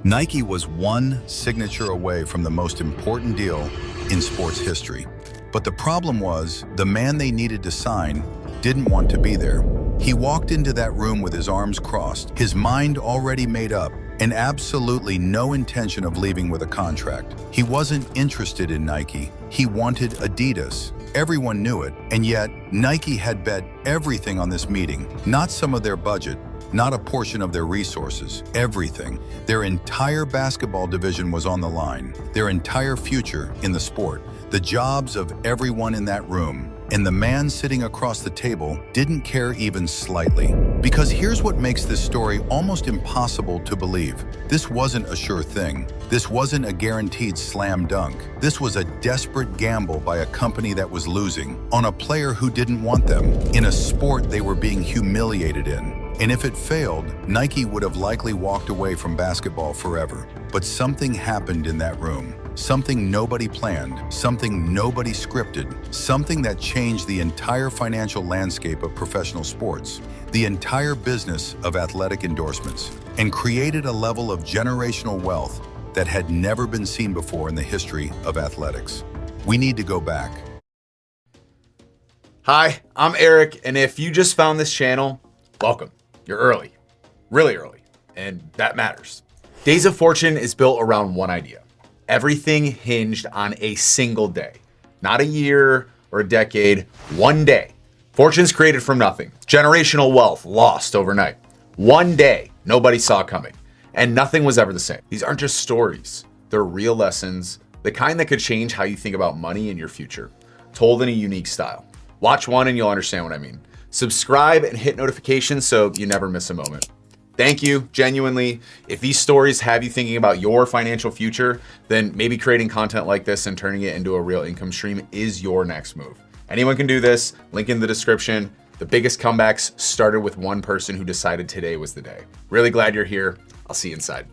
Nike was one signature away from the most important deal in sports history. But the problem was, the man they needed to sign didn't want to be there. He walked into that room with his arms crossed, his mind already made up, and absolutely no intention of leaving with a contract. He wasn't interested in Nike. He wanted Adidas. Everyone knew it, and yet Nike had bet everything on this meeting. Not some of their budget, not a portion of their resources, everything. Their entire basketball division was on the line, their entire future in the sport, the jobs of everyone in that room. And the man sitting across the table didn't care even slightly. Because here's what makes this story almost impossible to believe. This wasn't a sure thing. This wasn't a guaranteed slam dunk. This was a desperate gamble by a company that was losing, on a player who didn't want them, in a sport they were being humiliated in. And if it failed, Nike would have likely walked away from basketball forever. But something happened in that room. Something nobody planned, something nobody scripted, something that changed the entire financial landscape of professional sports, the entire business of athletic endorsements, and created a level of generational wealth that had never been seen before in the history of athletics. We need to go back. Hi, I'm Eric, and if you just found this channel, welcome. You're early, really early, and that matters. Days of Fortune is built around one idea. Everything hinged on a single day, not a year or a decade, one day. Fortunes created from nothing, generational wealth lost overnight. One day nobody saw coming, and nothing was ever the same. These aren't just stories, they're real lessons, the kind that could change how you think about money in your future, told in a unique style. Watch one and you'll understand what I mean. Subscribe and hit notifications so you never miss a moment. Thank you, genuinely. If these stories have you thinking about your financial future, then maybe creating content like this and turning it into a real income stream is your next move. Anyone can do this, link in the description. The biggest comebacks started with one person who decided today was the day. Really glad you're here. I'll see you inside.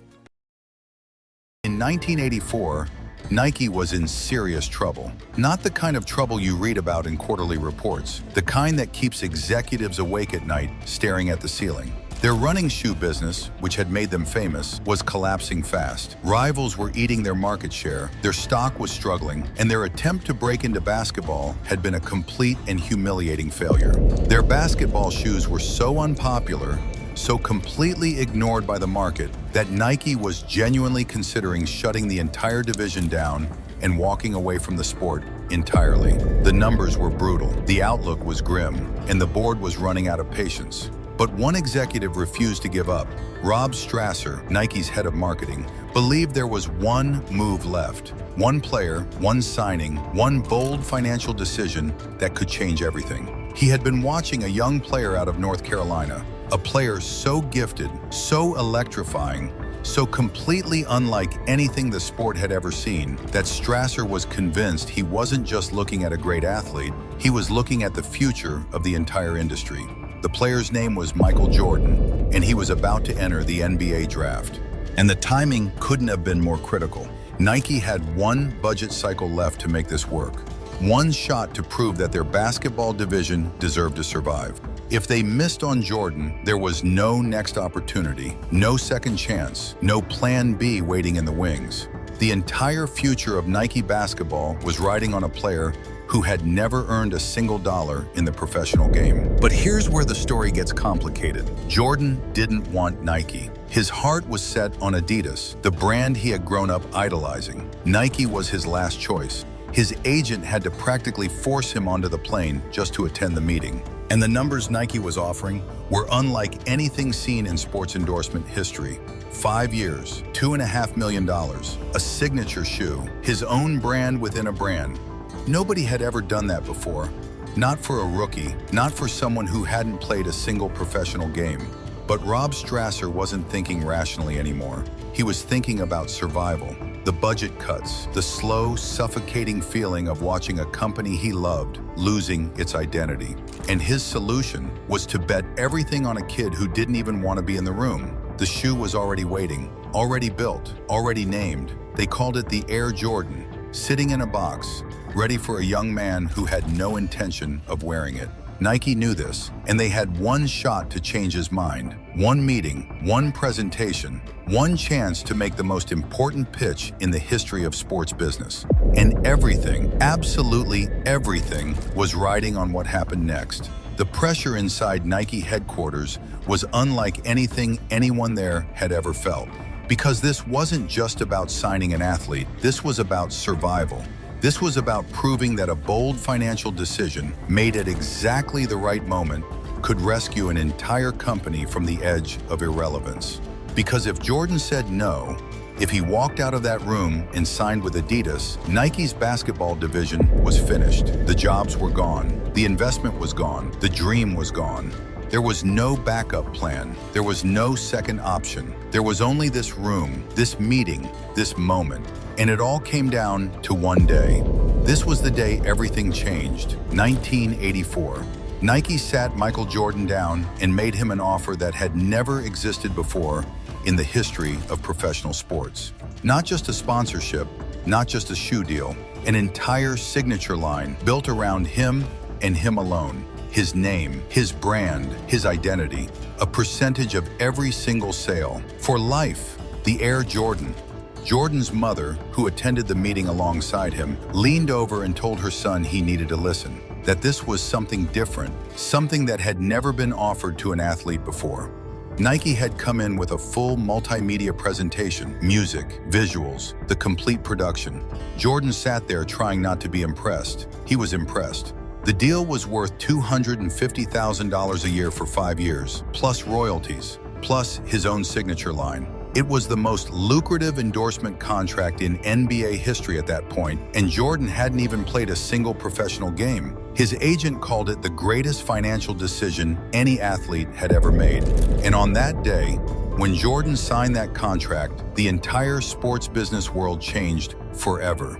In 1984, Nike was in serious trouble. Not the kind of trouble you read about in quarterly reports, the kind that keeps executives awake at night staring at the ceiling. Their running shoe business, which had made them famous, was collapsing fast. Rivals were eating their market share, their stock was struggling, and their attempt to break into basketball had been a complete and humiliating failure. Their basketball shoes were so unpopular, so completely ignored by the market, that Nike was genuinely considering shutting the entire division down and walking away from the sport entirely. The numbers were brutal, the outlook was grim, and the board was running out of patience. But one executive refused to give up. Rob Strasser, Nike's head of marketing, believed there was one move left. One player, one signing, one bold financial decision that could change everything. He had been watching a young player out of North Carolina, a player so gifted, so electrifying, so completely unlike anything the sport had ever seen, that Strasser was convinced he wasn't just looking at a great athlete, he was looking at the future of the entire industry. The player's name was Michael Jordan, and he was about to enter the NBA draft. And the timing couldn't have been more critical. Nike had one budget cycle left to make this work. One shot to prove that their basketball division deserved to survive. If they missed on Jordan, there was no next opportunity, no second chance, no plan B waiting in the wings. The entire future of Nike basketball was riding on a player who had never earned a single dollar in the professional game. But here's where the story gets complicated. Jordan didn't want Nike. His heart was set on Adidas, the brand he had grown up idolizing. Nike was his last choice. His agent had to practically force him onto the plane just to attend the meeting. And the numbers Nike was offering were unlike anything seen in sports endorsement history. 5 years, $2.5 million, a signature shoe, his own brand within a brand. Nobody had ever done that before. Not for a rookie, not for someone who hadn't played a single professional game. But Rob Strasser wasn't thinking rationally anymore. He was thinking about survival. The budget cuts, the slow, suffocating feeling of watching a company he loved losing its identity. And his solution was to bet everything on a kid who didn't even want to be in the room. The shoe was already waiting, already built, already named. They called it the Air Jordan, sitting in a box, ready for a young man who had no intention of wearing it. Nike knew this, and they had one shot to change his mind. One meeting, one presentation, one chance to make the most important pitch in the history of sports business. And everything, absolutely everything, was riding on what happened next. The pressure inside Nike headquarters was unlike anything anyone there had ever felt. Because this wasn't just about signing an athlete, this was about survival. This was about proving that a bold financial decision, made at exactly the right moment, could rescue an entire company from the edge of irrelevance. Because if Jordan said no, if he walked out of that room and signed with Adidas, Nike's basketball division was finished. The jobs were gone. The investment was gone. The dream was gone. There was no backup plan. There was no second option. There was only this room, this meeting, this moment. And it all came down to one day. This was the day everything changed, 1984. Nike sat Michael Jordan down and made him an offer that had never existed before in the history of professional sports. Not just a sponsorship, not just a shoe deal, an entire signature line built around him and him alone. His name, his brand, his identity, a percentage of every single sale. For life, the Air Jordan. Jordan's mother, who attended the meeting alongside him, leaned over and told her son he needed to listen, that this was something different, something that had never been offered to an athlete before. Nike had come in with a full multimedia presentation, music, visuals, the complete production. Jordan sat there trying not to be impressed. He was impressed. The deal was worth $250,000 a year for 5 years, plus royalties, plus his own signature line. It was the most lucrative endorsement contract in NBA history at that point, and Jordan hadn't even played a single professional game. His agent called it the greatest financial decision any athlete had ever made. And on that day, when Jordan signed that contract, the entire sports business world changed forever.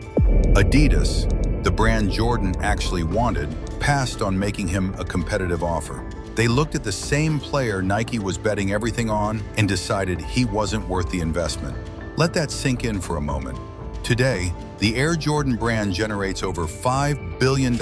Adidas, the brand Jordan actually wanted, passed on making him a competitive offer. They looked at the same player Nike was betting everything on and decided he wasn't worth the investment. Let that sink in for a moment. Today, the Air Jordan brand generates over $5 billion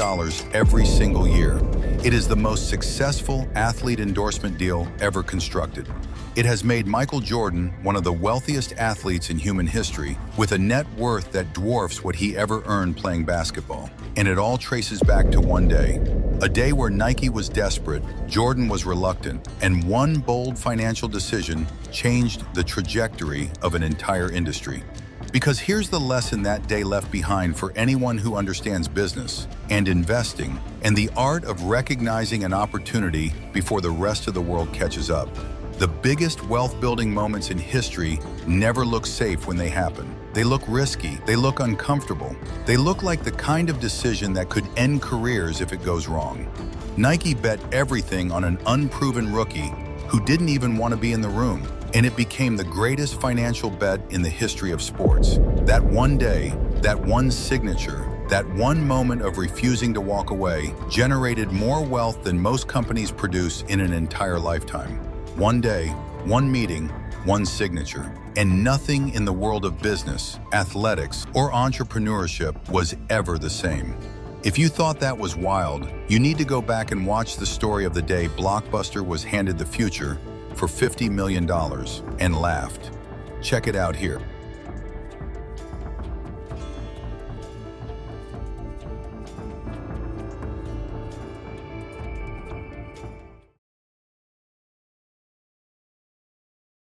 every single year. It is the most successful athlete endorsement deal ever constructed. It has made Michael Jordan one of the wealthiest athletes in human history, with a net worth that dwarfs what he ever earned playing basketball. And it all traces back to one day. A day where Nike was desperate, Jordan was reluctant, and one bold financial decision changed the trajectory of an entire industry. Because here's the lesson that day left behind for anyone who understands business and investing and the art of recognizing an opportunity before the rest of the world catches up. The biggest wealth-building moments in history never look safe when they happen. They look risky, they look uncomfortable, they look like the kind of decision that could end careers if it goes wrong. Nike bet everything on an unproven rookie who didn't even want to be in the room, and it became the greatest financial bet in the history of sports. That one day, that one signature, that one moment of refusing to walk away generated more wealth than most companies produce in an entire lifetime. One day, one meeting, one signature, and nothing in the world of business, athletics, or entrepreneurship was ever the same. If you thought that was wild, you need to go back and watch the story of the day Blockbuster was handed the future for $50 million and laughed. Check it out here.